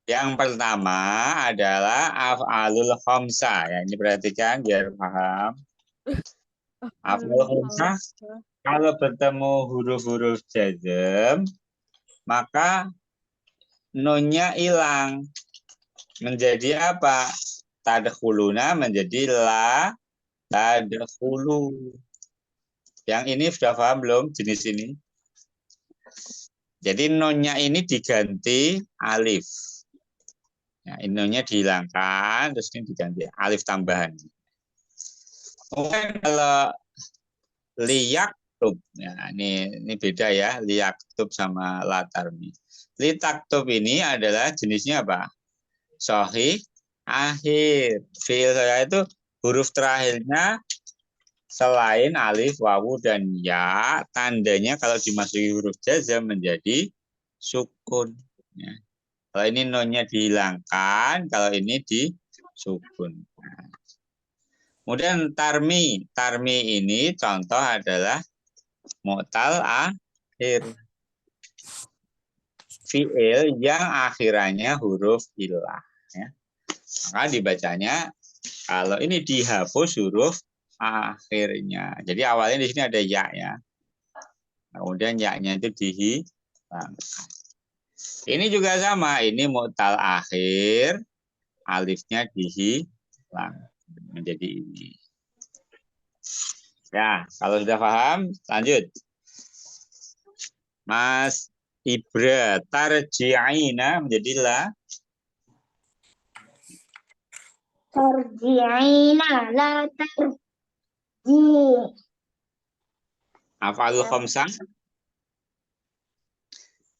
Yang pertama adalah af'alul khamsah. Ya, ini perhatikan biar paham. Af'alul khamsah kalau bertemu huruf-huruf jazm, maka nunnya hilang. Menjadi apa? Tadkhuluna menjadi la tadkhulu. Yang ini sudah paham belum jenis ini? Jadi nunnya ini diganti alif. Ya, nunnya dihilangkan, terus ini diganti alif tambahan. Kemudian kalau liyaktub, ya, ini beda ya, liyaktub sama latarmi. Litaktub ini adalah jenisnya apa? Sahih akhir. Fi'il saya itu huruf terakhirnya selain alif, wawu, dan ya, tandanya kalau dimasuki huruf jazm menjadi sukun. Ya. Kalau ini nonnya dihilangkan, kalau ini disukun. Nah. Kemudian tarmi. Tarmi ini contoh adalah mu'tal akhir. Fi'il yang akhirannya huruf ilah. Ya. Maka dibacanya, kalau ini dihapus huruf akhirnya. Jadi awalnya di sini ada ya ya. Kemudian ya-nya itu dihilangkan. Ini juga sama, ini mu'tal akhir, alifnya dihilangkan menjadi ini. Ya, kalau sudah paham, lanjut. Mas Ibra, tarji'ina menjadi la. Tarji'ina la tarji. Af'alul khamsah.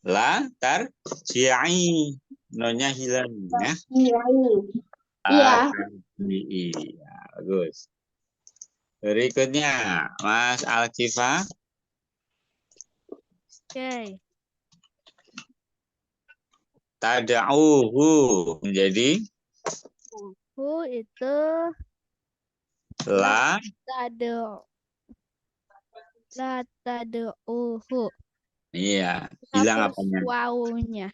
La tarji'i. Nonya hilang ya. Iya. Ya, bagus. Berikutnya, Mas Alkifa. Oke. Tada'uhu menjadi Itu la tad'uhu. iya, hilang Hapus apanya? wawunya.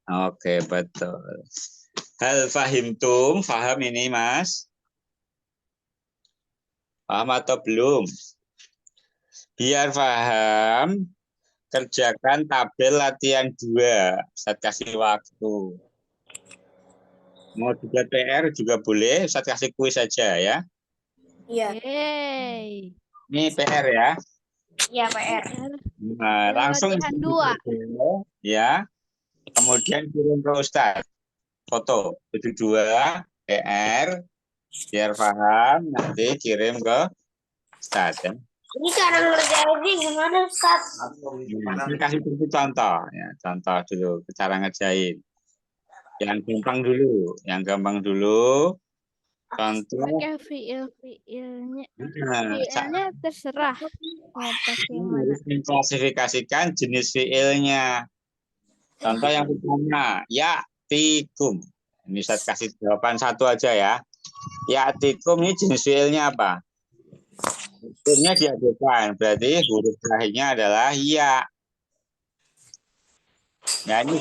Oke, betul. Hal fahimtum, paham ini Mas? Paham atau belum? Biar paham, kerjakan tabel latihan 2. Saya kasih waktu. Mau juga PR juga boleh, saya kasih kuis saja ya. Iya. Yeay. Ini PR ya. Iya, PR. Nah, langsung Latihan 2. ya. Kemudian kirim ke Ustaz foto itu 2 PR biar paham, nanti kirim ke Ustaz ya. Ini cara ngerjainnya gimana, Ustaz? Saya kasih contoh ya, contoh dulu cara ngerjain. Yang gampang dulu. Contoh Pakai fiil-fiilnya. nah, Fiilnya terserah mau pakai yang mana. harus mengklasifikasikan jenis fiilnya. Contoh yang pertama, ya'tikum. Ini saya kasih jawaban satu aja ya. Ya'tikum ini jenis fiilnya apa? Fiilnya diajukan, berarti huruf terakhirnya adalah ya. Ya ini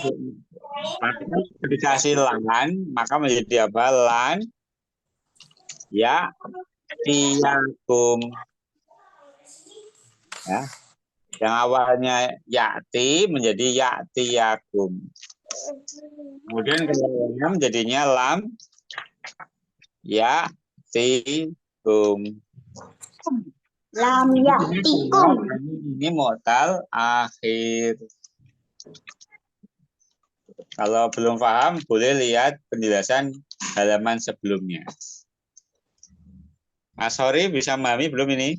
dikasih lan, maka menjadi apa? Lan ya'tiyakum. Ya. Yang awalnya ya'ti menjadi ya'tiyakum. Kemudian kalau lam jadinya lam ya'tikum. Lam ya'tikum. Ini modal akhir. Kalau belum paham, boleh lihat penjelasan halaman sebelumnya. Sorry, bisa memahami belum ini?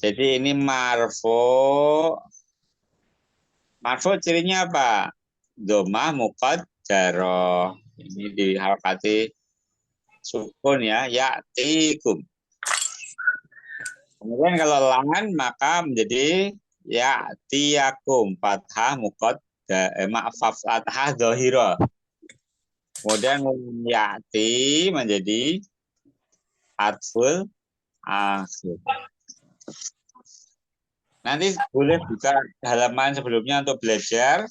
Jadi ini marfo. Marfo cirinya apa? Domah muqaddarah. Ini diharokati sukun ya, ya'tikum. Kemudian kalau lan maka menjadi ya'tiyakum, fathah fathah dhahira. Kemudian ya'ti menjadi atful akhir. Nanti boleh buka halaman sebelumnya untuk belajar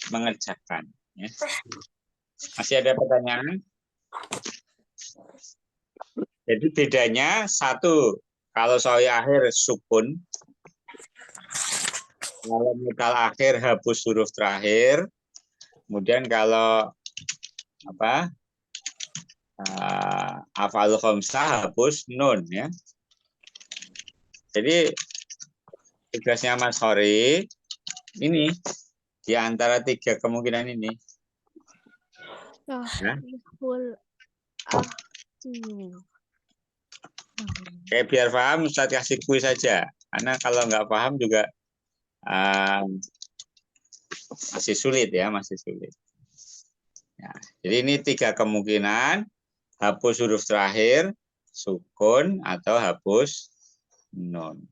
mengerjakan. Ya. Masih ada pertanyaan? Jadi bedanya satu, kalau saya akhir sukun, kalau mutal akhir hapus huruf terakhir, kemudian kalau apa afal khamsah hapus nun ya. Jadi tugasnya Mas Hori ini di antara 3 kemungkinan ini. Ya. Kayak biar paham, Ustaz kasih kuis saja. Karena kalau nggak paham juga masih sulit ya, masih sulit. Ya, jadi ini 3 kemungkinan, hapus huruf terakhir, sukun, atau hapus nun.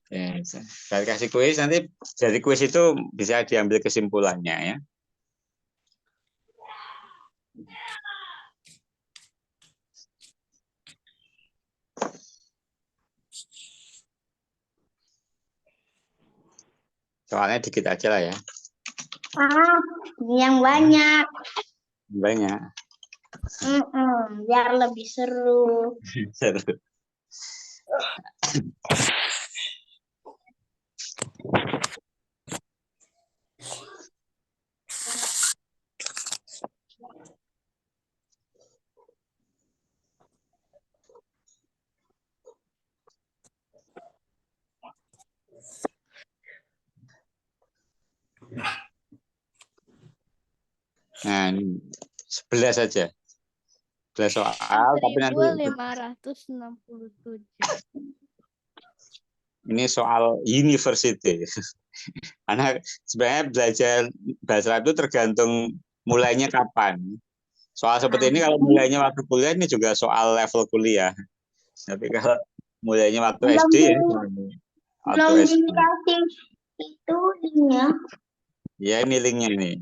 Oke, saya kasih kuis, nanti dari kuis itu bisa diambil kesimpulannya ya. Soalnya dikit aja lah ya. Yang banyak. Banyak. Biar lebih seru. Seru. Nah, 11 saja. 11 soal, tapi nanti 1567. ini soal university. Karena sebenarnya belajar bahasa Arab itu tergantung mulainya kapan. Soal seperti ini kalau mulainya waktu kuliah ini juga soal level kuliah. Tapi kalau mulainya waktu SD ya. Belum dikasih itu linknya. Ya ini linknya nih.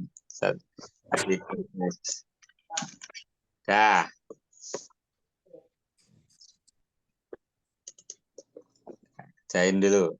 Dah. Jain dulu.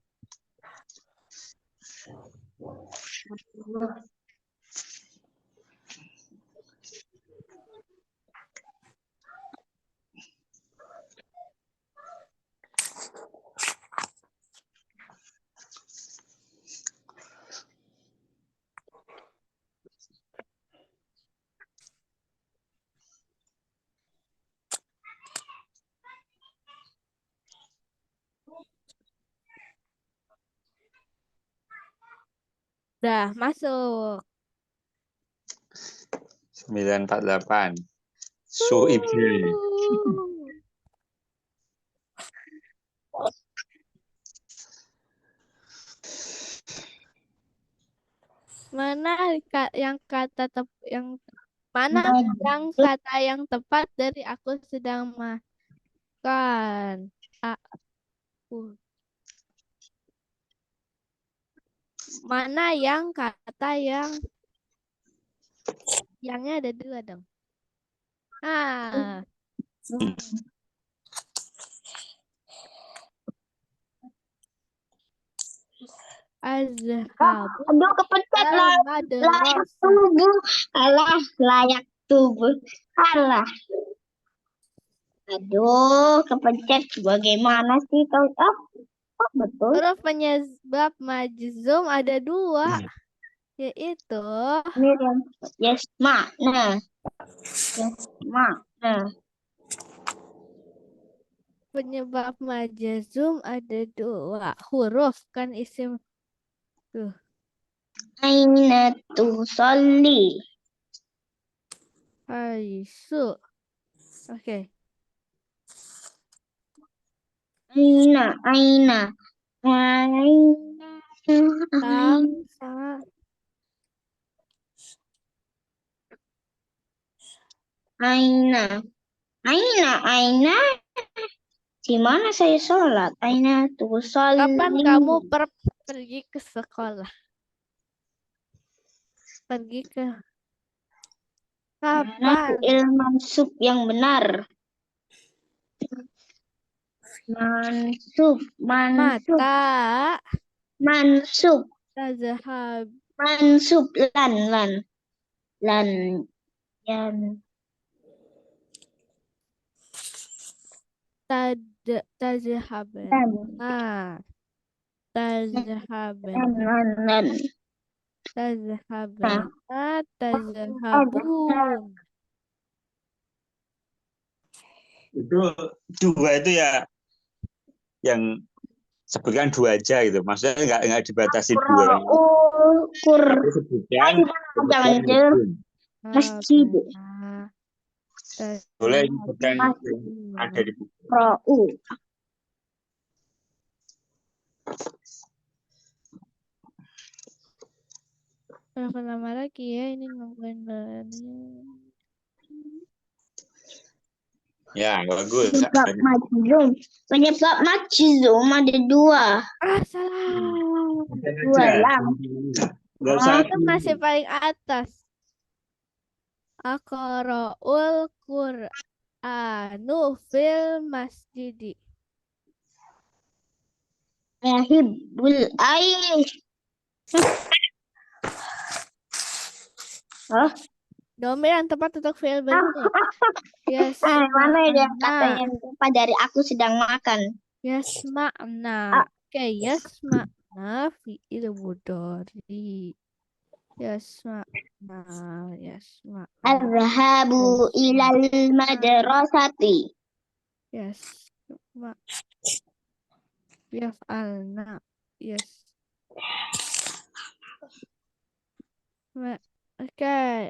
Udah masuk. 948. Suibul. Mana yang mana kata yang tepat dari aku sedang makan. Aku. Mana yang kata yangnya ada 2 dong. Azhabu Aduh, kepencet layak madrasah. tubuh. Alah, layak tubuh. Alah. Aduh, kepencet. Bagaimana sih kau? Oh, betul. Huruf penyebab majzum ada 2, yaitu Miriam. Yes, makna. Yes, makna. penyebab majzum ada 2 huruf kan isim tuh. Aina tusalli. Aisu. Oke. Aina. Aina. Bangsa. Aina. Aina. Di mana saya sholat? Aina tusalli. Kapan kamu pergi ke sekolah? Pergi ke kapan? Fi'il mansub yang benar. Mansub. Mata Mansub. tazhab Mansub. Lan. Yan. tazhaban. Lan. Tazhaban. Lan. Tazhaban. Tazhabun. Itu 2 itu ya yang sebutkan 2 aja gitu. Maksudnya nggak dibatasi 2. Tapi sebutkan Jangan masjid. boleh sebutkan ada di buku. Ra'u. Berapa lama lagi ya ini nungguin Ya, bagus. Penyebab majzum ada 2. salah. 2 lam. Nggak usah. Itu masih paling atas. Aqra'ul Qur'anu fil masjidi. Ahibbul air. Domir yang tepat untuk fi'il berikut. Mana ya kata Yasma'na. yang tepat dari aku sedang makan? Yasma'na. Oke, yasma'na fi'il mudhari. Yasma'na. Azhabu ilal madrasati. Yasma. Yaf'alna. Oke.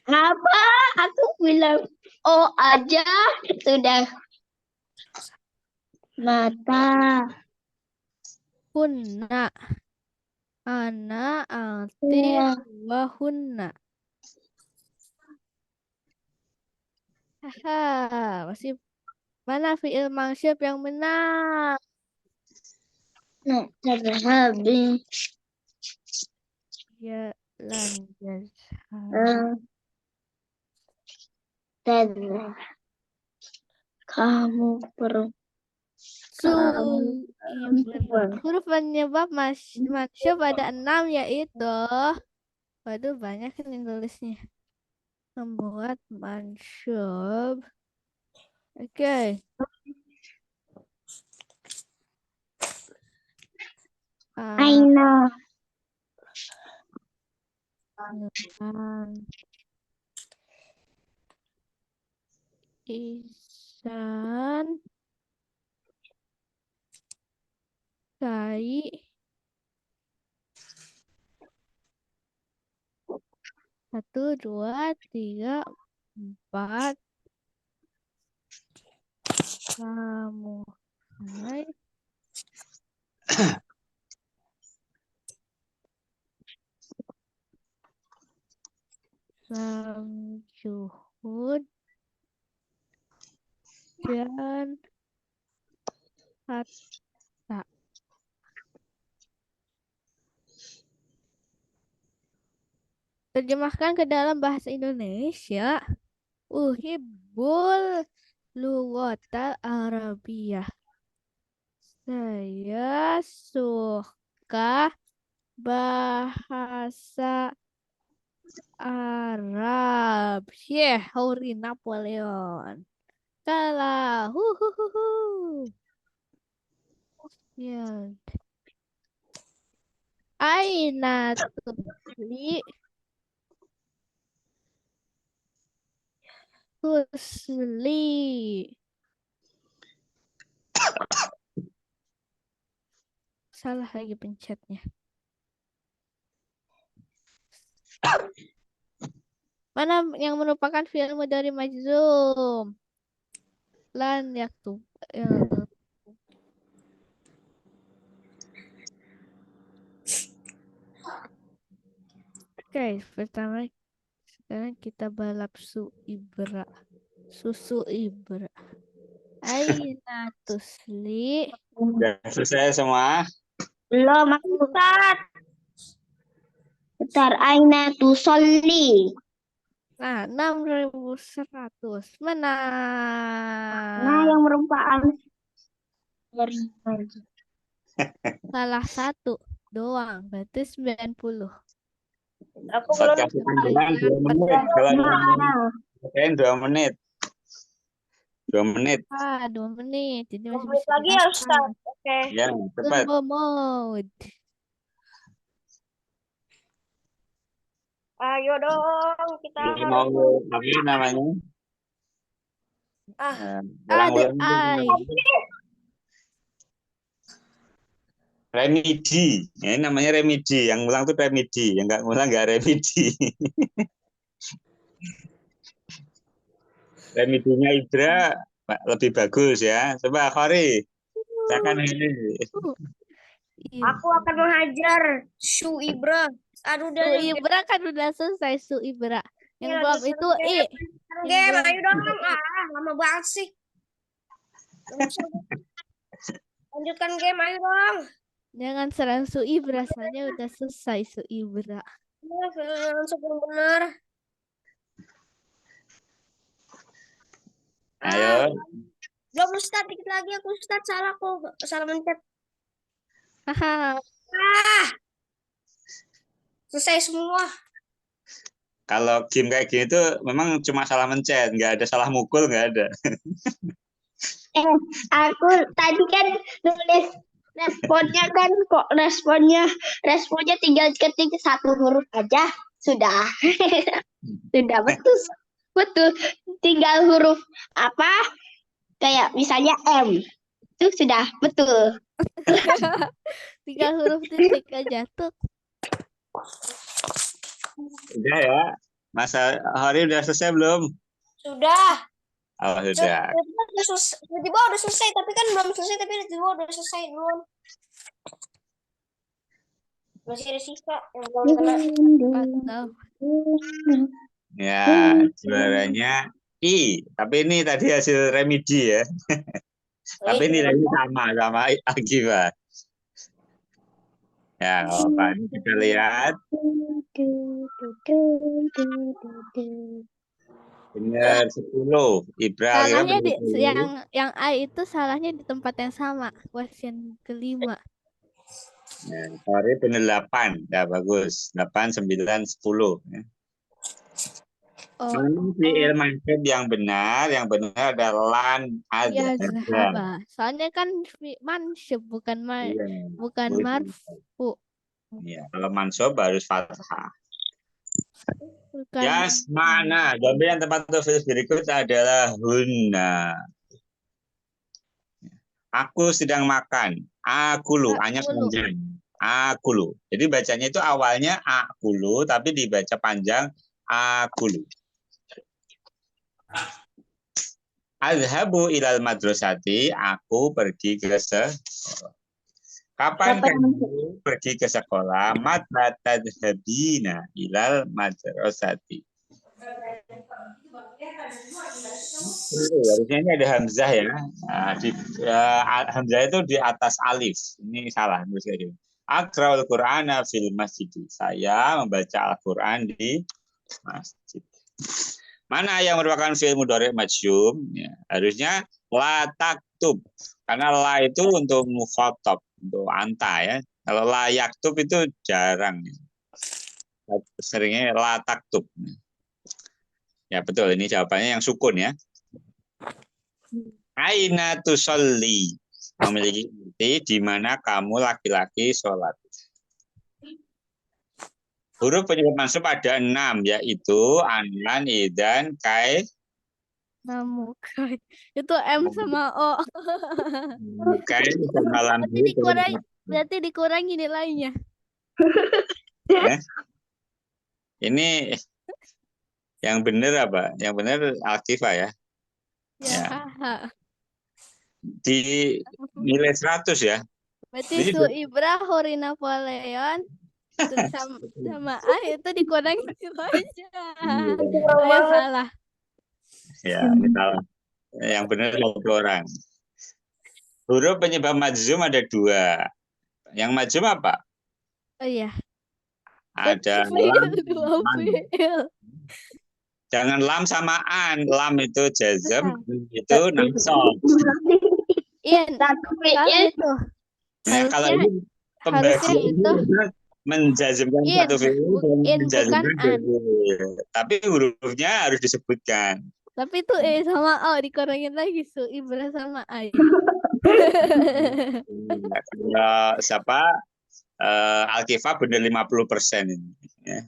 Apa? Aku bilang oh aja sudah. Mata. Hunna. Ana alti wa hunna. Masih mana fi'il mansub yang benar? Tadhabi. Ya lanjut. Kamu perlu. Huruf penyebab mansub ada 6 yaitu. Waduh banyak ini tulisnya. Membuat mansub. Oke. Aina. Isan. Kai. 1, 2, 3, 4. Samurai. Samjuhud dan Hatta. Terjemahkan ke dalam bahasa Indonesia. Uhibbul lughatal Arabiyah. Saya suka bahasa Arab. Henry Napoleon. Kalah. Ya. Aina Tusli. Salah lagi pencetnya. Mana yang merupakan film dari Majzum? Lan yaktub. Oke, pertama sekarang kita balap susu Ibra. Aina Tusli. Udah selesai semua. Belum, Ustaz. Bentar, Aina tusolli. Nah, 6.100. Mana? Nah, yang merupakan Salah satu doang. Berarti 90. Aku Saat belum. kasih panjangan 2 menit. Kalau yang 2 menit. 2 menit. 2 menit. Jadi masih Menit bisa lagi ya, dimakan. Ustaz. Oke. Ya, cepat. Turbo mode. Ayo dong, kita Jadi harus. mau apa namanya? Ulang-ulang. ADI. Remedi. Ya, ini namanya remedi. Yang ngulang tuh remedi. Yang nggak ngulang nggak remedi. Remedinya Ibra lebih bagus ya. Coba Khori. Silakan ini. Aku akan menghajar Su Ibra. Aduh, Su Ibra kan udah selesai Su Ibra. Yang Iya, belum lagi itu game. I. Game, Yang belum ayo dong. itu I. Lama banget sih. Lanjutkan game, ayo dong. Jangan serang Su Ibra, soalnya udah selesai Su Ibra. Langsung benar. Ayo. Belum Ustaz, dikit lagi aku Ustaz, salah kok. Salah mencet. Haha. Selesai semua. Kalau game kayak gini tuh memang cuma salah mencet, nggak ada salah mukul, nggak ada. Aku tadi kan nulis responnya kan kok responnya tinggal ketik 1 huruf aja sudah. Sudah betul tinggal huruf apa kayak misalnya M itu sudah betul. 3 huruf titik aja tuh. Udah ya. Masa hari udah selesai belum? Sudah. Oh, sudah. Tiba-tiba udah selesai, tapi kan belum selesai, tapi tiba-tiba udah selesai duluan. Masih ada sisa yang belum kena. Atau Ya, juaranya I. Tapi ini tadi hasil remedi ya. Tapi nilainya sama Akibat. Ya, nggak apa-apa. Ini kita lihat. Benar 10. Ibra salahnya kira di yang A itu salahnya di tempat yang sama. Question kelima. Nah, sorry benar 8. Ya, bagus. 8, 9, 10. Ya. Mana fi'il mansub yang benar adalah lan Ya, ada. zahaba. Soalnya kan mansub bukan bukan marfu. Ya, kalau mansub harus fathah. Bukan Yes, mana? Jambi yang tempat untuk berikut adalah hunna. Aku sedang makan. Akulu, hanya panjang. Akulu. Jadi bacanya itu awalnya akulu, tapi dibaca panjang akulu. Azhabu ilal madrasati, aku pergi ke sekolah. Kapan kamu pergi ke sekolah? Mata tadhabina ilal madrasati. Harusnya ini ada hamzah ya. Nah, hamzah itu di atas alif. Ini salah. Aqra'ul Qur'ana fil masjid. Saya membaca Al-Quran di masjid. Mana yang merupakan fi'il mudhari' majzum? Ya, harusnya la taktub. Karena la itu untuk mukhatab, untuk anta ya. Kalau la yaktub itu jarang. Seringnya la taktub. Ya betul, ini jawabannya yang sukun ya. Aina tusolli, memiliki arti di mana kamu laki-laki sholat. Huruf penyebab mansub ada 6, yaitu anan, idan, kai, Namu kai. Itu M sama O. kai, sama lam. Berarti dikurangi nilainya. Ini yang benar apa? Yang benar Al-Kifah ya. Ya. Di nilai 100 ya. Berarti Su Ibra, Hori Napoleon, terus sama A itu dikurangi nilainya. Saya salah. Ya, salah. Yang benar 1 orang. Huruf penyebab majzum ada 2. Yang majzum apa? Oh iya. Ada lam. Jangan lam sama an. Lam itu jazm, itu nasab. Iya, itu. Nah, kalau ini pembagian itu menjazmkan satu fi'il dan menjazmkan bukan fi'il. Tapi hurufnya harus disebutkan. Tapi itu sama O dikurangin lagi Su Ibra sama A. Kalau siapa Al-Kifah benar 50% ini. Ya.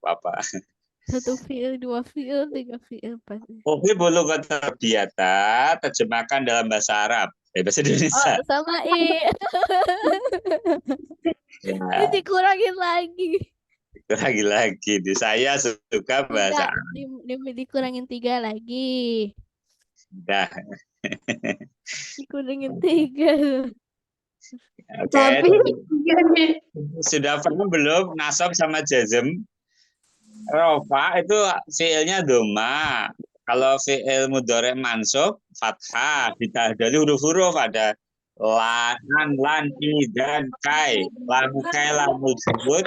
Apa? 1 fi'il, 2 fi'il, 3 fi'il. Oke, bolu kata biata terjemahkan dalam bahasa Arab. Bahasa Indonesia. Oh, sama I. Ya. Ini dikurangin lagi. Lagi-lagi. Saya suka bahasa Arab. Dikurangin 3 lagi. Dah. Dikurangin 3. Oke. Sudah pernah belum nasab sama jazm? Rofa itu fiilnya doma. Kalau fiil mudhari' mansub fathah, ditandai huruf-huruf ada lan, dan kai. Lam kai lam disebut.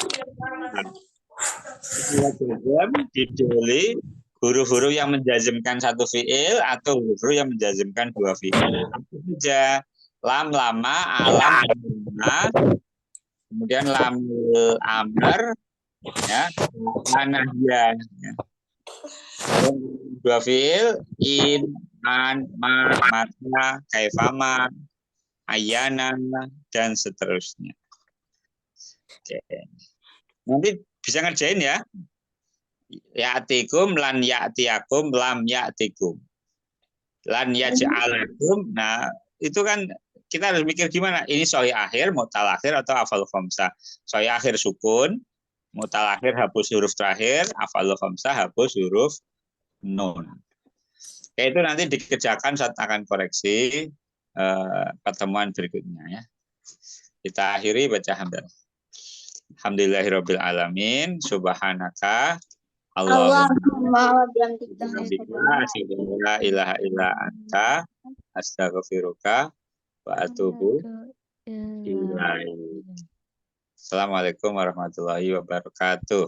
Didoli huruf-huruf yang menjazmkan 1 fiil atau huruf yang menjazmkan 2 fiil. Saja lam lama, alam lama, kemudian lam amr, ya, anahya. Ya. 2 fiil in, an, ma, mata, kaifama, ayana, dan seterusnya. Oke. Nanti bisa ngerjain ya. Ya'tikum lan ya'tiakum lam ya'tikum. Lan yaj'alakum. Nah, itu kan kita harus mikir gimana? Ini soi akhir, mutal akhir atau afal khamsah. Soi akhir sukun, mutal akhir hapus huruf terakhir, afal khamsah hapus huruf nun. Oke, itu nanti dikerjakan saat akan koreksi pertemuan berikutnya ya. Kita akhiri baca hamdalah. Alhamdulillahirabbil alamin, subhanaka Allahumma wa bihamdika asyhadu an la ilaha illa anta astaghfiruka wa atubu ilaik. Assalamualaikum warahmatullahi wabarakatuh.